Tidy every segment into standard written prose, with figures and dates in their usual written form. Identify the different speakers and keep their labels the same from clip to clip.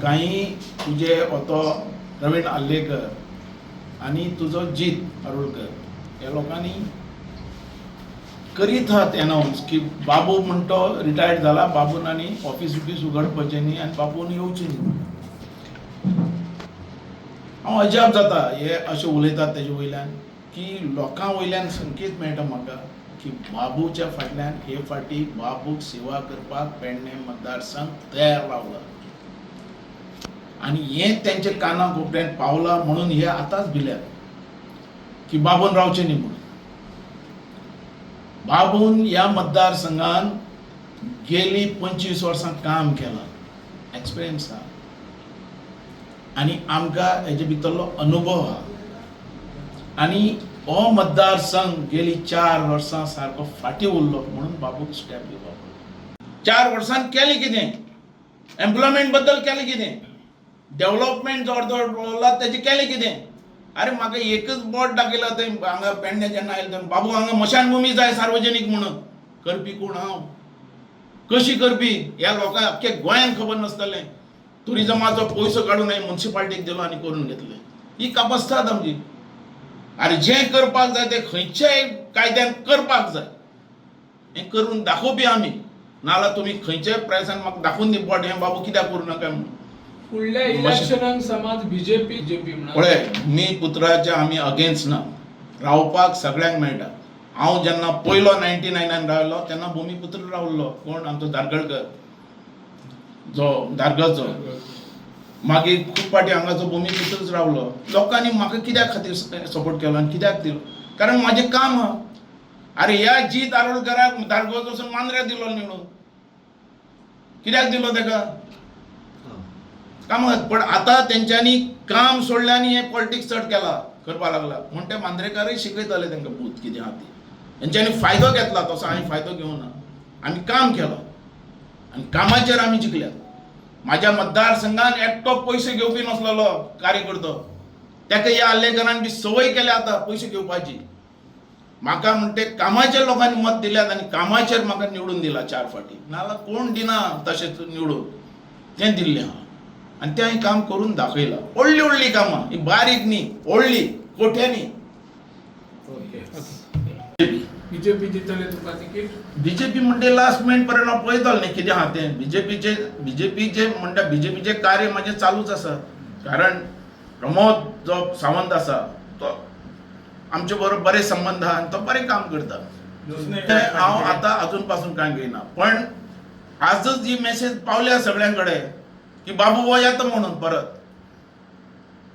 Speaker 1: काही तुझे होतो प्रवीण आल्लेकर आणि तुझो जीत आरोळकर या लोकांनी करीत आहात अनाऊन्स की बाबू म्हणतो रिटायर्ड झाला, बाबून आणि ऑफिस उघडपाचें न्ही आनी बाबून येवचें न्ही. हांव अजाप जाता हे अशें उलयतात तेजे वयल्यान की लोकां वयल्यान संकेत मेळटा म्हाका की बाबूच्या फाटल्यान हे फाटी बाबूक सेवा करपाक पेडणे मतदारसंघ तयार रावला आनी हें तेंचे काना कोपऱ्यान पावला म्हणून हे आतांच भिल्यात की बाबून रावचें न्ही म्हणून. बाबून ह्या मतदारसंघान गेली 25 वर्सां काम केलां, एक्सपिरियन्स आहा आनी आमकां हेजे भितरलो अनुभव आहा आनी हो मतदारसंघ गेली 4 वर्सां सारको फाटीं उरलो म्हणून बाबूक स्टेप घेवपाक पडलो. 4 वर्सांत केलें कितें? एम्प्लॉयमेंट बद्दल केलें कितें? डेव्हलपमेंट जो अर्दो तेजें केलें कितें? अरे म्हाका एकच बोट दाखयला थंय हांगा पेडणे जेन्ना आयलो तेन्ना बाबू हांगा मशानभुमी जाय सार्वजनीक म्हणून. करपी कोण हांव? कशी करपी? ह्या लोकांक अख्ख्या गोंयांक खबर नासतलें. टुरिजमाचो पयसो काडून हांवें म्युन्सिपाल्टीक दिलो आनी करून घेतलें. ही कापासतात आमची. अरे जें करपाक जाय तें खंयच्याय कायद्यान करपाक जाय. हें करून दाखोवपी आमी. नाल्यार तुमी खंयच्याय प्रायसान म्हाका दाखोवन दी बोट हें बाबू कित्याक करूं नाका म्हणून.
Speaker 2: फुडल्या इलेक्शनाक समज बीजेपी
Speaker 1: पळय मी पुत्राचे आमी अगेन्स्ट ना. रावपाक सगळ्यांक मेळटा. हांव जेन्ना पयलो 99 रावलो तेन्ना भुमिपुत्र रावल्लो. कोण? आमचो दारगळकर जो दारगाचो. मागीर खूब पाटी हांगाचो भुमिपुत्रच रावलो. लोकांनी म्हाका कित्याक खातीर सपोर्ट केलो आनी कित्याक दिलो? कारण म्हाजें काम आहा. अरे ह्या जीत आरोळकराक दारगाचो मांद्र्या दिलो निवडून. कित्याक दिलो तेका? कामात. पण आता तेंच्यांनी काम सोडलें आनी हें पॉलिटिक्स चड केला करपाक लागला म्हण ते मांद्रेकारय शिकयताले तेंकां भूत कितें आहा ती. तेंच्यांनी फायदो घेतला तसो आमी फायदो घेवना. आमी काम केलो आनी कामाचेर आमी जिखल्यात. म्हाज्या मतदारसंघान एकटो पयशे घेवपी नसलेलो कार्यकर्तो. तेका ह्या आल्लेकरान बी संवय केल्या आतां पयशे घेवपाची. म्हाका म्हणटे कामाचेर लोकांनी मत दिल्यात आनी कामाचेर म्हाका निवडून दिला 4 फाटी. नाल्यार कोण दिना तशेंच निवडून. तें दिल्लें हांव आनी तें हांवें काम करून दाखयलां. व्हडलीं कामां, ही बारीक न्ही, व्हडलीं कोट्यांनी.
Speaker 2: बीजेपी दितले तुका तिकीट?
Speaker 1: बीजेपी म्हणटे लास्ट मिनिट पर्यंत हांव पळयतलो न्ही कितें आहा तें. बीजेपीचे म्हणटा बीजेपीचें कार्य म्हाजें चालूच आसा. कारण प्रमोद जो सावंत आसा तो आमचे बरोबर बरे संबंद आहा आनी तो बरें काम करता. तें हांव आतां अजून पासून कांय घेयना. पण आजच ही मेसेज पावल्या सगळ्यां कडेन की बाबू हो येता म्हणून परत.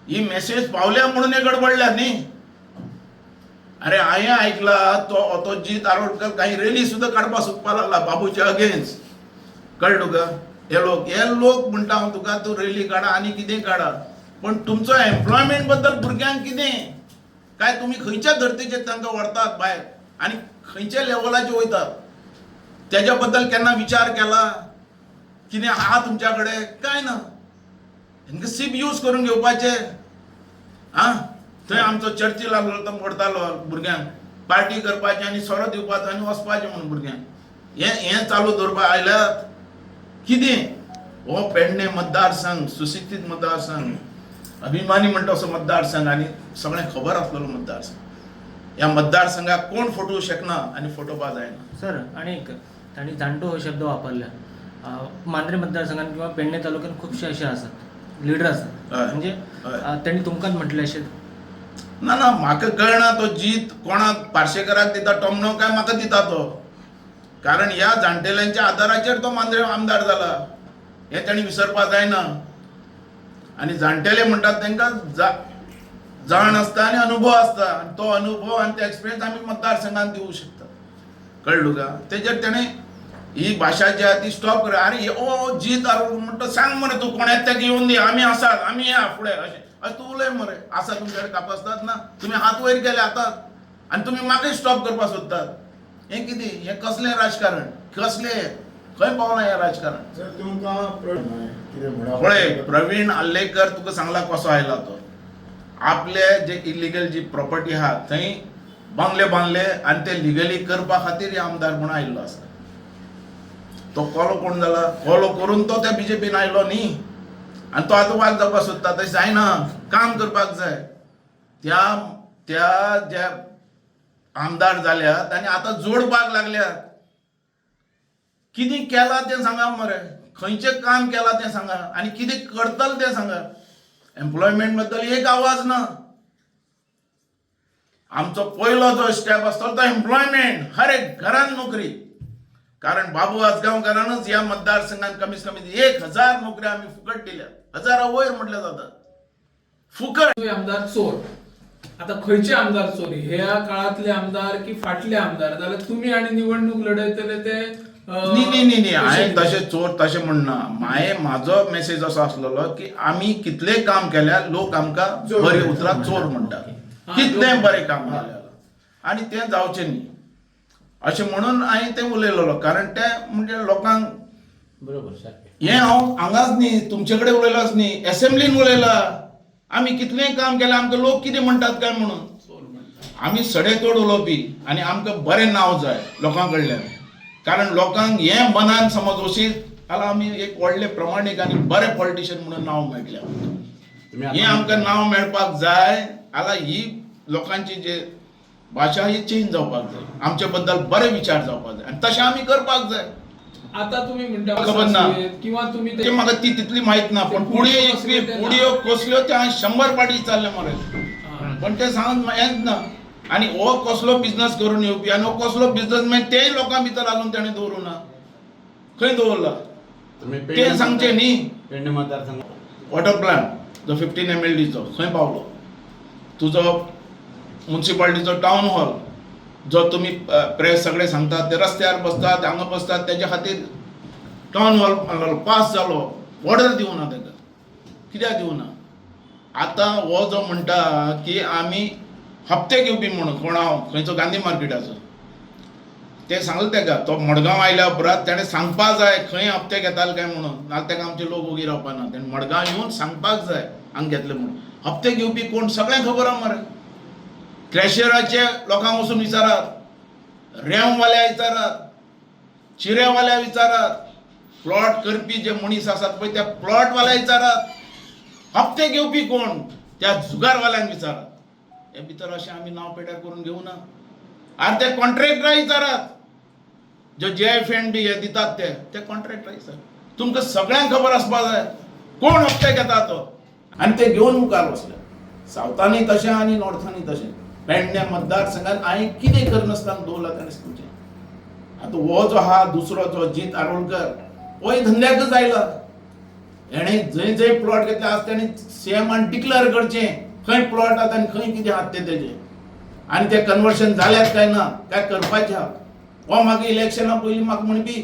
Speaker 1: ही मेसेज पावल्या म्हणून हे गडबडल्या न्ही. अरे हांवें आयकला तो जीत आरोळकर काही रॅली सुद्दां काडपाक सोदपाक लागला बाबूच्या अगेन्स्ट. कळ्ळें तुका? हे लोक म्हणटा हांव तुका तूं रॅली काडा आनी कितें काडा. पण तुमचो एम्प्लॉयमेंट बद्दल भुरग्यांक कितें? काय तुमी खंयच्या धर्तीचेर तांकां व्हरतात भायर आनी खंयच्या लेवलाचेर वयतात? तेज्या बद्दल केन्ना विचार केला? कितें आहा तुमच्या कडेन? काय ना. तांकां सीप यूज करून घेवपाचे. आं थंय आमचो चर्चील लागलो तो मोडतालो भुरग्यांक. पार्टी करपाची आनी सोरो दिवपाचो आनी वचपाचें म्हणून भुरग्यांक. हें चालू दवरपाक आयल्यात. कितें? हो पेडणे मतदारसंघ सुशिक्षीत मतदारसंघ, अभिमानी म्हणटा असो मतदारसंघ आनी सगळें खबर आसलेलो मतदारसंघ. ह्या मतदारसंघाक कोण फटोवंक शकना आनी फटोवपाक जायना.
Speaker 3: सर आणि एक तांणी जाणटो हो शब्द वापरला. मांद्रे मतदारसंघात किंवा पेडणे तालुक्यात खुबशे असे आसात लिडर आसात. म्हणजे तांणी तुमकांच म्हटलें अशें?
Speaker 1: ना म्हाका कळना तो जीत कोणाक पार्शेकराक दिता टोमणो काय म्हाका दिता तो. कारण ह्या जाणटेल्यांच्या आदाराचेर तो मांद्रे आमदार जाला हें तांणी विसरपाक जायना. आनी जाणटेले म्हणटात तांकां जाण आसता आनी अनुभव आसता. आनी तो अनुभव आनी ते एक्सपिरियन्स आमी मतदारसंघान दिवंक शकता. कळ्ळें तुका? तेजेर ताणें ही भाशा जी आहा ती स्टॉप कर. अरे ओ जीत म्हणटा सांग मरे तूं कोण येता तेका येवन दी. आमी आसात, आमी या फुडें अशें तूं उलय मरे. आसा तुमचे कडेन कापासतात ना? तुमी हात वयर केले आतां आनी तुमी म्हाकाय स्टॉप करपाक सोदतात. हें कितें? हें कसलें राजकारण? कसलें? खंय पावलां हें राजकारण? पळय प्रवीण आल्लेकर तुका सांगला कसो आयला तो. आपले जे इलिगल जी प्रॉपर्टी आहा थंय बंगले बांदले आनी ते लिगली करपा खातीर आमदार म्हणून आयिल्लो आसा. तो कोलो कोण जाला? कोलो करून तो त्या बीजेपीन आयलो न्ही. आनी तो आतां वाग जावपाक सोदता तशें जायना काम करपाक जाय त्या त्या जे आमदार जाल्यात आनी आतां जोडपाक लागल्यात कितें केलां तें सांगा मरे खंयचें काम केलां तें सांगा आनी कितें करतले तें सांगा एम्प्लॉयमेंट बद्दल एक आवाज ना आमचो पयलो जो स्टेप आसतलो तो एम्प्लॉयमेंट हर एक घरान नोकरी कारण बाबू आसगांवकारानच ह्या मतदारसंघात कमीत कमी 1000 नोकऱ्या आम्ही फुकट दिल्या 1000 वयर म्हटलं जातं फुकट
Speaker 2: तुम्ही आमदार चोर आता खंयचे आमदार चोरी ह्या काळातले आमदार की फाटले आमदार जाल्यार तुम्ही आणि निवडणूक लढयतले ते
Speaker 1: न्ही हांवें तशें चोर तशें म्हणना म्हाजो मेसेज असो आसलेलो की आमी कितलें काम केल्यार लोक आमकां बरे उतरां चोर म्हणटा कितलें बरें काम केल्यार आनी तें जावचें न्ही अशें म्हणून हांवें तें उलयलोलो कारण तें म्हणजे लोकांक
Speaker 3: बरोबर सारकें
Speaker 1: हें हांव हांगाच न्ही तुमचे कडेन उलयलोच न्ही एसेंब्लीन उलयलां आमी कितलें काम केलां आमकां लोक कितें म्हणटात काय म्हणून आमी सडेतोड उलोवपी आनी आमकां बरें नांव जाय लोकां कडल्यान कारण लोकांक हें मनान समज वशीत जाल्यार आमी एक व्हडले प्रमाणीक आनी बरे पॉलिटिशियन म्हणून नांव मेळटलें हें आमकां नांव मेळपाक जाय जाल्यार ही लोकांची जे भाशा ही चेंज जावपाक जाय आमचे बद्दल बरे विचार जावपाक जाय आनी तशें आमी करपाक जाय
Speaker 2: आता तुम्ही म्हणटा
Speaker 1: खबर ना
Speaker 2: किंवा तुम्ही
Speaker 1: ते म्हाका ती तितली माहित ना पण पुडयो कसल्यो त्या 100 पाटी चालले मरे पण ते सांगून हेंच ना आनी हो कसलो बिझनस करून येवपी आनी हो कसलो बिझनसमॅन तेय लोकां भितर अजून ताणें दवरूना खंय दवरला ते सांगचे न्ही
Speaker 4: पेडणे मतदारसंघ
Speaker 1: वॉटर प्लांट जो 15 MLDचो खंय पावलो तुजो म्युन्सिपालिटीचो टावन हॉल जो तुम्ही प्रेस सगळे सांगतात ते रस्त्यार बसतात हांगा बसतात त्याच्या खातीर टावन हॉल पास जालो ऑर्डर दिवना ताका कित्याक दिवना आतां हो जो म्हणटा की आमी हप्ते घेवपी म्हणून कोण हांव खंयचो गांधी मार्केटाचो ते सांगलें ताका तो मडगांव आयल्या उपरांत ताणें सांगपाक जाय खंय हप्ते घेताले काय म्हणून नाजाल्यार ताका आमचे लोक ओगी रावपाना ताणें मडगांव येवन सांगपाक जाय हांगा घेतले म्हणून हप्ते घेवपी कोण सगळ्यांक खबर आहा मरे क्रॅशराचे लोकांक वचून विचारात रेंववाल्या विचारात चिऱ्यावाल्या विचारात प्लॉट करपी जे मनीस आसात पळय त्या प्लॉटवाल्या विचारात हप्ते घेवपी कोण त्या जुगारवाल्यांक विचारात हे भितर अशें आमी नांव पेड्यार करून घेवना आनी ते कॉन्ट्रॅक्टराक विचारात जो JFND हे दितात ते कॉन्ट्रॅक्टराक विचारात तुमकां सगळ्यांक खबर आसपाक जाय कोण हप्ते घेता तो आनी ते घेवन मुखार वचले सावथानूय तशें आनी नॉर्थानूय तशें पेडणे मतदारसंघात हांवें कितें करनासतना दवरलां ताणें सांगचें आतां हो जो आहा दुसरो जो जीत आरोलकर होय धंद्याकच आयला हेणें जंय जंय प्लॉट घेतले आज ताणें CMान डिक्लेअर करचें खंय प्लॉट आहात आनी खंय कितें आहात ते तेजे आनी ते कन्वर्शन जाल्यात काय ना काय करपाचें आहा हो म्हाका इलेक्शना पयलीं म्हाका म्हणपी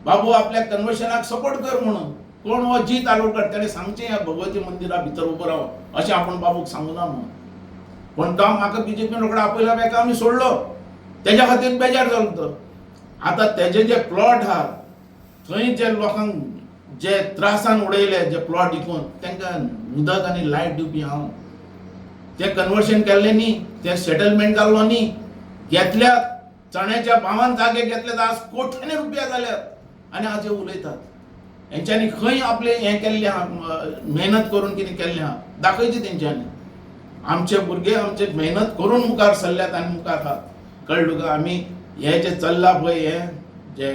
Speaker 1: बाबू आपल्या कन्वर्शनाक सपोर्ट कर म्हणून कोण हो जीत आरोलकर ताणें सांगचें ह्या भगवती मंदिरा भितर उबो राव अशें आपूण बाबूक सांगुना म्हणून पण तो म्हाका BJPन रोखडो आपयला बेका आमी सोडलो तेज्या खातीर बेजार जालो तो आतां तेजे जे प्लॉट आहा थंय जे लोकांक जे त्रासान उडयले जे प्लॉट विकून तांकां उदक आनी लायट दिवपी हांव ते कन्वर्शन केल्लें न्ही ते सेटलमेंट जाल्लो न्ही घेतल्यात चण्याच्या भावान जागे घेतले आज कोट्यांनी रुपया जाल्यात आनी हाजे उलयतात हेंच्यांनी खंय आपले हें केल्लें आहा मेहनत करून कितें केल्लें आहा दाखयचें तेंच्यांनी आमचे भुरगे आमचे मेहनत करून मुखार सरल्यात आनी मुखार आहात कळ्ळें तुका आमी हे जे चल्ला पळय हे जे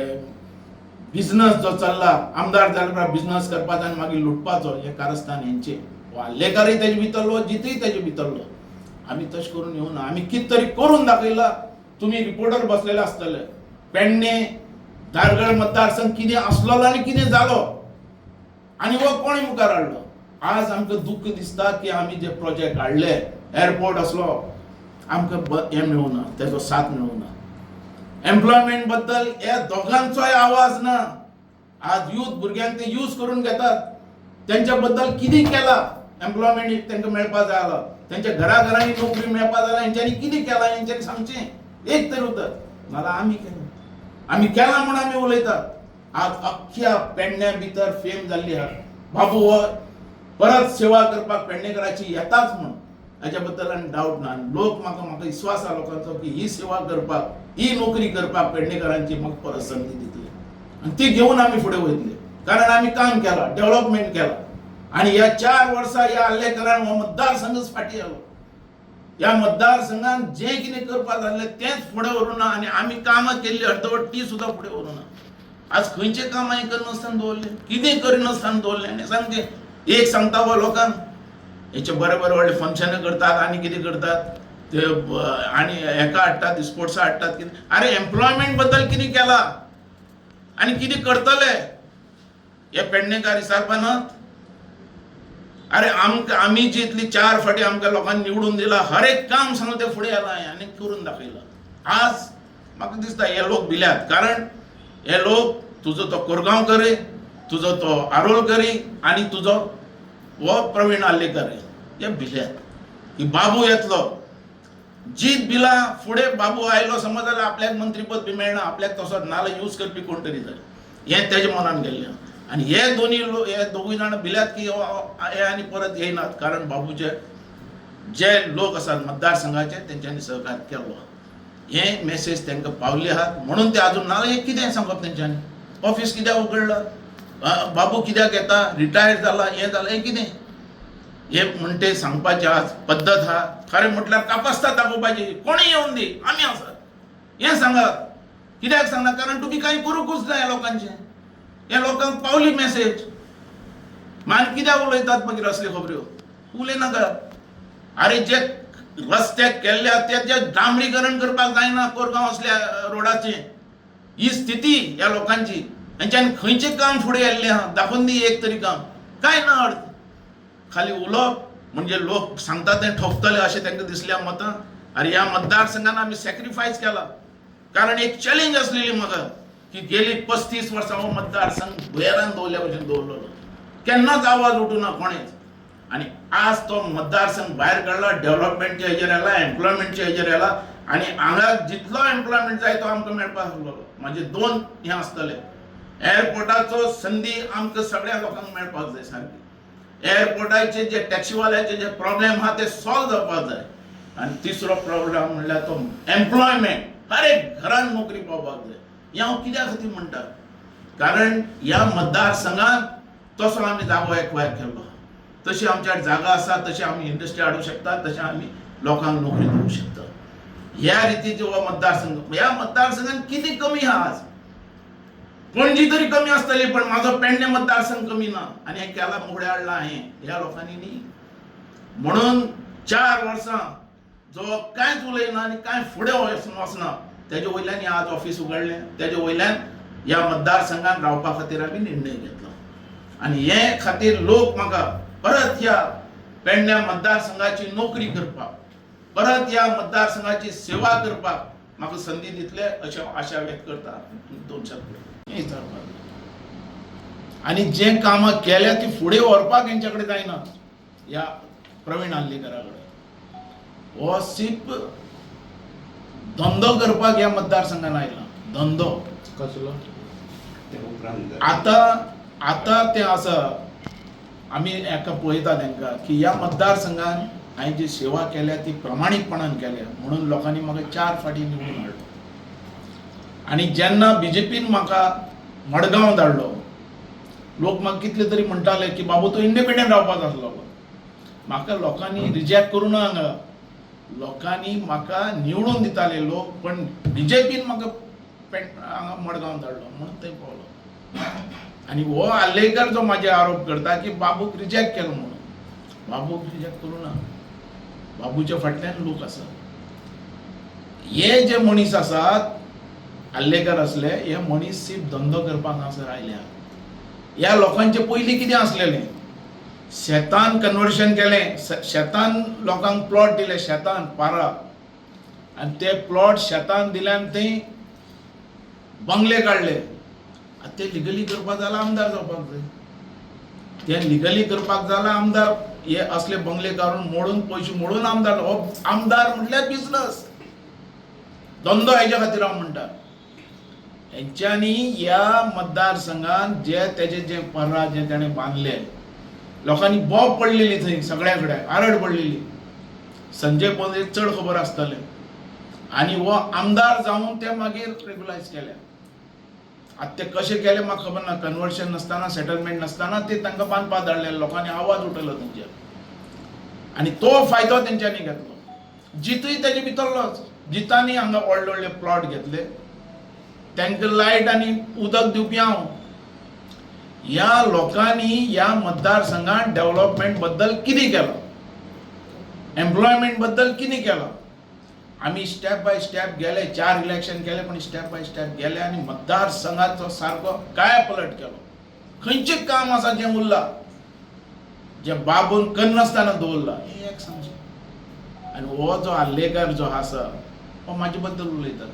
Speaker 1: बिझनस जो चल्ला आमदार जाल्या उपरांत बिझनस करपाचो आनी मागीर लुटपाचो हे कारस्थान हेंचे वाल्लेकारूय तेजे भितरलो जितूय तेजे भितरलो आमी तशें करून येवना आमी कितें तरी करून दाखयला तुमी रिपोर्टर बसलेले आसतले पेडणे धारगळ मतदारसंघ कितें आसलोलो आनी कितें जालो आनी हो कोणें मुखार हाडलो आज आमकां दुख्ख दिसता की आमी जे प्रोजेक्ट हाडले एअरपोर्ट असलो आमकां हें मेळूना तेजो साथ मेळूना एम्प्लॉयमेंट बद्दल हे दोगांचोय आवाज ना आज यूथ भुरग्यांक ते यूज करून घेतात तेंच्या बद्दल कितें केलां एम्प्लॉयमेंट तांकां मेळपाक जाय आसलो तेंच्या घराघरांनी नोकरी मेळपाक जाय हेंच्यांनी कितें केलां हेंच्यांनी सांगचें एक तर उतर नाल्यार आमी केलां म्हूण आमी उलयतात आज अख्ख्या पेडण्या भितर फेम जाल्ली आहा बाबू हो परत सेवा करपाक पेडणेकराची येताच म्हणून हाच्या बद्दल आनी डावट ना लोक म्हाका विश्वास आहा लोकांचो की ही सेवा करपाक ही नोकरी करपाक पेडणेकरांची म्हाका परत संदी दितली आनी ती घेवन आमी फुडें वयतले कारण आमी काम केलां डेव्हलपमेंट केलां आणि ह्या 4 वर्सां ह्या हल्लेकरान हो मतदारसंघच फाटी आलो. ह्या मतदारसंघात जे कितें करपाक जाल्लें तेंच फुडें व्हरूं ना आनी आमी कामां केल्ली अर्दवट ती सुद्दां फुडें व्हरूं ना. आज खंयचे काम हांवें करनासतना दवरलें, कितें करिनासतना दवरलें आनी सामकें एक सांगता हो लोकांक हेचे बरे बरे व्हडले फंक्शन करतात आनी कितें करतात ते आनी हेका हाडटात स्पोर्ट्सा हाडटात कितें. अरे एम्प्लॉयमेंट बद्दल कितें केलां आनी कितें करतले हे पेडणेकार विचारपानात. अरे आमी जितली 4 फाटी आमकां लोकांनी निवडून दिला हर एक काम सांगलें ते फुडें येलां आनी करून दाखयलां. आज म्हाका दिसता हे लोक भिल्यात, कारण हे लोक तुजो तो कोरगांव करी, तुजो तो आरोल करी आनी तुजो हो प्रवीण आल्लेकर हे भिल्यात की बाबू येतलो. जीत भिला फुडें बाबू आयलो समज जाल्यार आपल्याक मंत्रीपद बी मेळना, आपल्याक तसो नाल्यार यूज करपी कोण तरी जाय, हें तेजे मनान गेल्लें. आनी हे दोगूय जाण भिल्यात की हे आनी परत येयनात, कारण बाबूचे जे लोक आसात मतदारसंघाचे तेंच्यांनी सहकार्य केलो. हे मेसेज तांकां पावल्ली आहात म्हणून ते अजून ना. हे कितें सांगप तेंच्यांनी, ऑफिस कित्याक उगडला, बाबू कित्याक येता, रिटायर जाला, हें जालें, हें कितें हे म्हणटे सांगपाचें आज पद्दत आहा. खरें म्हटल्यार कापास्ता दाखोवपाची, कोणीय येवन दी आमी आसात हें सांगात. कित्याक सांगना, कारण तुमी कांय करूंकूच ना ह्या लोकांचें. हे लोकांक पावली मेसेज, मागीर कित्याक उलयतात मागीर असल्यो खबऱ्यो, उलयनाकात. अरे जे रस्ते केल्ले ते डांबरीकरण करपाक जायना कोरगांव असल्या रोडाचें, ही स्थिती ह्या लोकांची. हेंच्यांनी खंयचें काम फुडें येल्लें आहा, दाखोवन दी एक तरी काम. कांय ना अर्थ, खाली उलोवप म्हणजे लोक सांगतात तें ठोकतले अशें तांकां दिसल्या मतां. अरे ह्या मतदारसंघान आमी सॅक्रिफायस केला, कारण एक चॅलेंज आसलेली म्हाका की गेली 35 वर्सां हो मतदारसंघ भुयेरान दवरल्या भशेन दवरलेलो, केन्नाच आवाज उठूना कोणेच. आनी आज तो मतदारसंघ भायर काडला, डेव्हलपमेंटच्या हेजेर येला, एम्प्लॉयमेंटच्या हेजेर येला. आनी हांगा जितलो एम्प्लॉयमेंट जाय तो आमकां मेळपाक लागलो. म्हाजे 2 हें आसतले, एअरपोर्टाचो संदी आमकां सगळ्या लोकांक मेळपाक जाय सारकी. एअरपोर्टाचे जे टॅक्सीवाल्याचे जे प्रॉब्लेम आहा ते सॉल्व जावपाक जाय. आनी तिसरो प्रॉब्लेम म्हणल्यार तो एम्प्लॉयमेंट, हर एक घरान नोकरी पावपाक जाय. हें हांव कित्या खातीर म्हणटा, कारण ह्या मतदारसंघात तसो आमी जागो एक्वायर केल्लो, तशी आमच्या जागा आसा, तशी आमी इंडस्ट्री हाडूंक शकता, तशें आमी लोकांक नोकरी दिवंक शकता. ह्या रितीचो हो मतदारसंघ, ह्या मतदारसंघात कितें कमी आहा आज, पणजी तरी कमी आसतली पण म्हाजो पेडणे मतदारसंघ कमी ना. आनी हें केला मुगडे हाडला हांवें ह्या लोकांनी न्ही. म्हणून 4 वर्सां जो कांयच उलयना आनी कांय फुडें वचना, तेजे वयल्यान आज ऑफिस उगडलें, तेजे वयल्यान ह्या मतदारसंघात रावपा खातीर आमी निर्णय घेतलो. आनी हे खातीर लोक म्हाका परत ह्या पेडण्या मतदारसंघाची नोकरी करपाक, परत ह्या मतदारसंघाची सेवा करपाक म्हाका संदी दितले अशें आशा व्यक्त करता. 2 शब्द आनी जे कामां केल्या ती फुडें व्हरपाक हेंच्या कडेन जायना. ह्या प्रवीण आल्लेकरा कडेन हो सिप धंदो करपाक ह्या मतदारसंघान आयला. धंदो
Speaker 2: कसलो
Speaker 1: आता ते आसा, आमी एका पळयता तांकां की ह्या मतदारसंघान हांवें जी सेवा केल्या ती प्रामाणीकपणान केल्या म्हणून लोकांनी म्हाका 4 फाटी निवडून हाडलो. आनी जेन्ना बीजेपीन म्हाका मडगांव धाडलो, लोक म्हाका कितले तरी म्हणटाले की बाबू तो इंडिपेंडंट रावपाक आसलो. म्हाका लोकांनी रिजेक्ट करूं ना, हांगा लोकांनी म्हाका निवडून दिताले लोक, पण बीजेपीन म्हाका हांगा मडगांव धाडलो म्हणून थंय पावलो. आनी हो आल्लेकर जो म्हाजे आरोप करता की बाबूक रिजेक्ट केलो म्हणून, बाबूक रिजेक्ट करूं ना. बाबूच्या फाटल्यान लोक आसात. हे जे मनीस आसात आल्लेकर असले, हे मनीस सिर्फ धंदो करपाक हांगासर आयल्या. ह्या लोकांचे पयलीं कितें आसलेलें, शेतान कन्वर्शन केलें, शेतान लोकांक प्लॉट दिले, शेतान पारा, आनी ते प्लॉट शेतान दिल्यान थंय बंगले काडले. आतां ते लिगली करपाक जाल्यार आमदार जावपाक जाय. ते लिगली करपाक जाल्यार आमदार हे असले बंगले काडून मोडून पयशे मोडून आमदार. हो आमदार म्हटल्यार बिजनस, धंदो. हेच्या खातीर हांव म्हणटा हेंच्यांनी ह्या मतदारसंघात जे तेजे जे पर्रा जे ताणें बांदले, लोकांनी बॉब पडलेली थंय, सगळ्या कडेन आरड पडलेली. संजय पळोवनेक चड खबर आसतलें. आनी हो आमदार जावन ते मागीर रेग्युलायज केल्या. आता ते कशें केले म्हाका खबर ना. कन्वर्शन नासतना सेटलमेंट नासतना ते तांकां बांदपाक धाडले. लोकांनी आवाज उठयलो तेंचेर आनी तो फायदो तेंच्यांनी घेतलो. जितूय तेजे भितरलोच. जितांनी हांगा व्हडले व्हडले प्लॉट घेतले. तांकां लायट आनी उदक दिवपी हांव. ह्या लोकांनी ह्या मतदारसंघात डेव्हलपमेंट बद्दल कितें केलं, एम्प्लॉयमेंट बद्दल कितें केलं. आमी स्टेप बाय स्टेप गेले. 4 इलेक्शन केले पण स्टेप बाय स्टेप गेले आनी मतदारसंघाचो सारको काय पलट केलो. खंयचें काम आसा जें उरलां, जें बाबून करनासतना दवरलां, हें एक सांगचें. आनी हो जो आल्लेकर जो आसा हो म्हाजे बद्दल उलयता.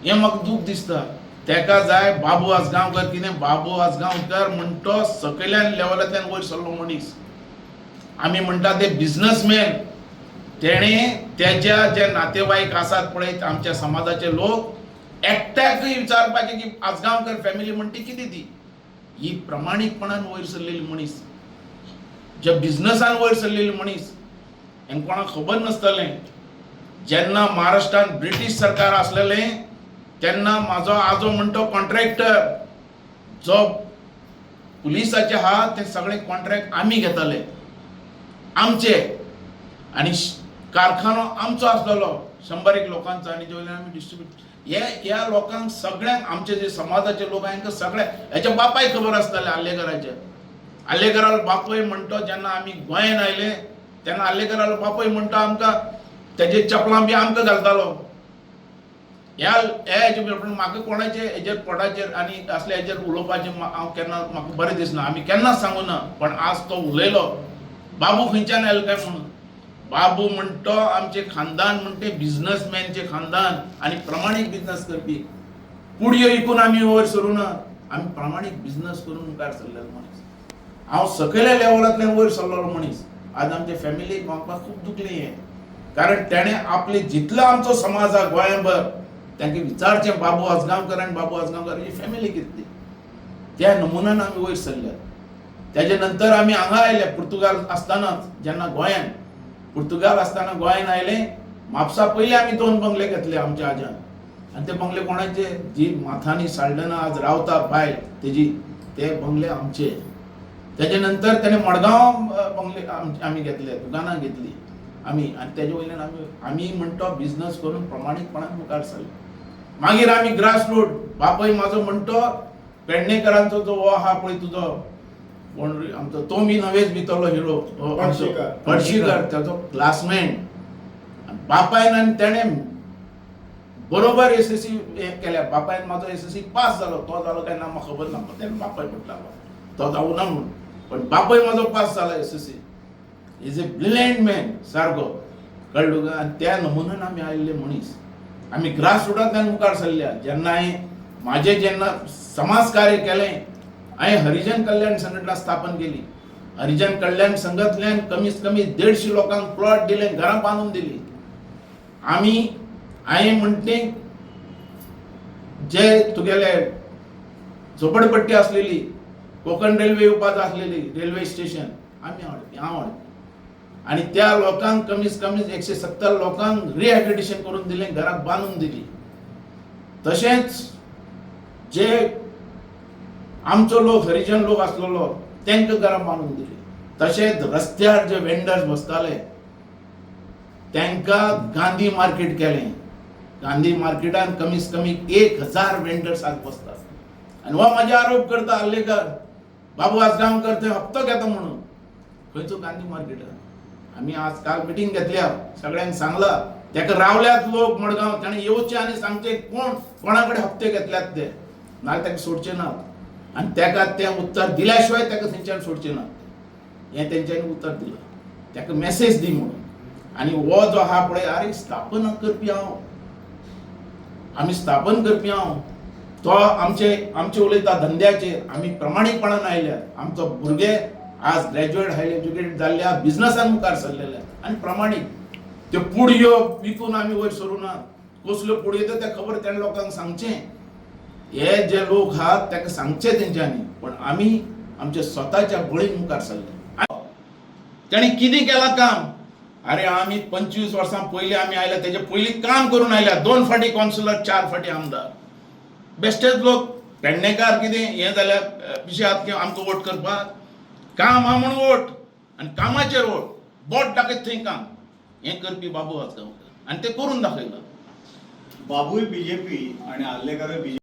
Speaker 1: हें म्हाका दूख दिसता. तेका जाय बाबू आसगांवकर. कितें बाबू आसगांवकर म्हणटा सकयल्यान लेवलांतल्यान वयर सरलो मनीस. आमी म्हणटा ते बिझनसमॅन. तेणें तेज्या जे नातेवाईक आसात पळय आमच्या समाजाचे लोक एकट्याकय विचारपाचें की आसगांवकर फॅमिली म्हणटी कितें ती. ही प्रमाणीकपणान वयर सरलेली मनीस, जे बिझनसान वयर सरलेली मनीस. हें कोणाक खबर नासतलें. जेन्ना महाराष्ट्रांत ब्रिटीश सरकार आसलेलें तेन्ना म्हाजो आजो म्हणटो कॉन्ट्रॅक्टर जो पुलिसाचे आहा ते सगळे कॉन्ट्रॅक्ट आमी घेताले आमचे. आनी कारखानो आमचो आसलेलो 100 लोकांचो आनी जे वयल्यान आमी डिस्ट्रिब्यूट. ह्या लोकांक सगळ्यांक आमचे जे समाजाचे लोक हांकां सगळ्यांक हेच्या बापायक खबर आसतालें आल्लेकराचे. आल्लेकरालो बापूय म्हणटो जेन्ना आमी गोंयांत आयले तेन्ना आल्लेकरालो बापूय म्हणटो आमकां तेजे चपलां बी आमकां घालतालो. हेजे म्हाका कोणाचे हेजेर पोटाचेर आनी असले हेजेर उलोवपाचें हांव केन्ना म्हाका बरें दिसना. आमी केन्नाच सांगूं ना. पण आज तो उलयलो बाबू खंयच्यान आयलो काय म्हणून. बाबू म्हणटो आमचे खानदान म्हणटे बिझनसमॅनचे खानदान आनी प्रमाणीक बिझनस करपी. कुडयो विकून आमी वयर सरूं ना. आमी प्रमाणीक बिझनस करून मुखार सरलेलो मनीस. हांव सकयल्या लेवलांतल्यान वयर सरलेलो मनीस. आज आमचे फॅमिलीक म्हाका खूब दुखलें हें. कारण तेणें आपले जितलो आमचो समाज आहा गोंयभर तांकां विचारचें बाबू आसगांवकर आनी बाबू आसगांवकराची फॅमिली कितली. त्या नमुन्यान आमी वयर सरले. तेजे नंतर आमी हांगा आयले पुर्तुगाल आसतनाच. जेन्ना गोंयांत पुर्तुगाल आसतना गोंयांत आयले म्हापसा पयलीं आमी 2 बंगले घेतले आमच्या आज्यान. आनी ते बंगले कोणाचे, जी माथानी साल्डना आज रावता बायल तेजी, ते बंगले आमचे. तेजे नंतर तेणें मडगांव बंगले आमी घेतले, दुकानां घेतली आमी. आनी तेजे वयल्यान आमी म्हणटो बिझनस करून प्रमाणीकपणान मुखार सरले. मागीर आमी ग्रास रूट. बापूय म्हाजो म्हणटो पेडणेकरांचो जो हो आहा पळय तुजो कोण आमचो तो बी नवेच भितरलो हिरो पडशीकर, ताचो क्लासमेट. बापायन आनी तेणें बरोबर SSC केल्या. बापायन म्हाजो SSC पास जालो. तो जालो काय ना म्हाका खबर ना. तेन्ना बापाय म्हणटालो तो जावना म्हणून. पण बापूय म्हाजो पास जाला SSC. Is a brilliant man सारको. कळ्ळो काय. आनी त्या नमुन्यान आमी आयिल्ले मनीस. आमी ग्रास रुटांतल्यान मुखार सरल्या. जेन्ना हांवें जेन्ना समाज कार्य केलें, हांवें हरिजन कल्याण संघटना स्थापन केली. हरिजन कल्याण संघांतल्यान कमीत कमी 150 लोकांक प्लॉट दिले, घरां बांदून दिली. हांवें म्हणटे जे तुगेले झोपडपट्टी आसलेली, कोकण रेल्वे येवपाक आसलेली रेल्वे स्टेशन हांव हाडलें. आनी त्या लोकांक कमीत कमी 170 लोकांक रिहॅबिलिटेशन करून दिलें, घरां बांदून दिली. तशेंच जे आमचो लोक हरिजन लोक आसलेलो तांकां घरां बांदून दिली. तशेंच रस्त्यार जे वेंडर्स बसताले तांकां गांधी मार्केट केलें. गांधी मार्केटान कमीत कमी 1000 वेंडर्स आज बसतात. आनी हो म्हाजे आरोप करता आल्लेकर बाबू आसगांवकर थंय हप्तो घेता म्हणून. खंयचो गांधी मार्केटान. आमी आज काल मिटींग घेतल्या, सगळ्यांक सांगलां ताका रावल्यात लोक मडगांव. ताणें येवचें आनी सांगचें कोणा कडेन हप्ते घेतल्यात ते, नाजाल्यार ताका सोडचें ना. आनी ताका तें उत्तर दिल्या शिवाय ताका थंयच्यान सोडचें ना. हें तेंच्यांनी उतर दिलां. ताका मॅसेज दी म्हणून. आनी हो जो आहा पळय, आरे स्थापन करपी हांव, आमी स्थापन करपी हांव, तो आमचे उलयता धंद्याचेर. आमी प्रमाणीकपणान आयल्यात. आमचो भुरगे आज ग्रॅज्युएट हाय एज्युकेटेड जाल्ल्या, बिझनसान मुखार सरलेले आनी प्रमाणीक. त्यो पुडयो विकून आमी वयर सरूं ना. कसल्यो पुडयो त्यो ते खबर तेणें लोकांक सांगचें. हे जे लोक आहात ताका सांगचें तेंच्यांनी. पण आमी आमच्या स्वताच्या बळीन मुखार सरले. ताणें कितें केलां काम. अरे आमी 25 वर्सां पयलीं आमी आयल्या, तेजे पयलीं काम करून आयल्या. 2 फावटी कावन्सिलर, 4 फावटी आमदार. बेश्टेच लोक पेडणेकार कितें हें जाल्यार पिशें की आमकां वोट करपाक काम हा म्हूण वोट आनी कामाचेर वोट बोट दाखयत थंय काम हें करपी बाबू आसगांवकर आनी तें करून दाखयलां.
Speaker 4: बाबूय बीजेपी आणि आल्लेकरूय बीजेपी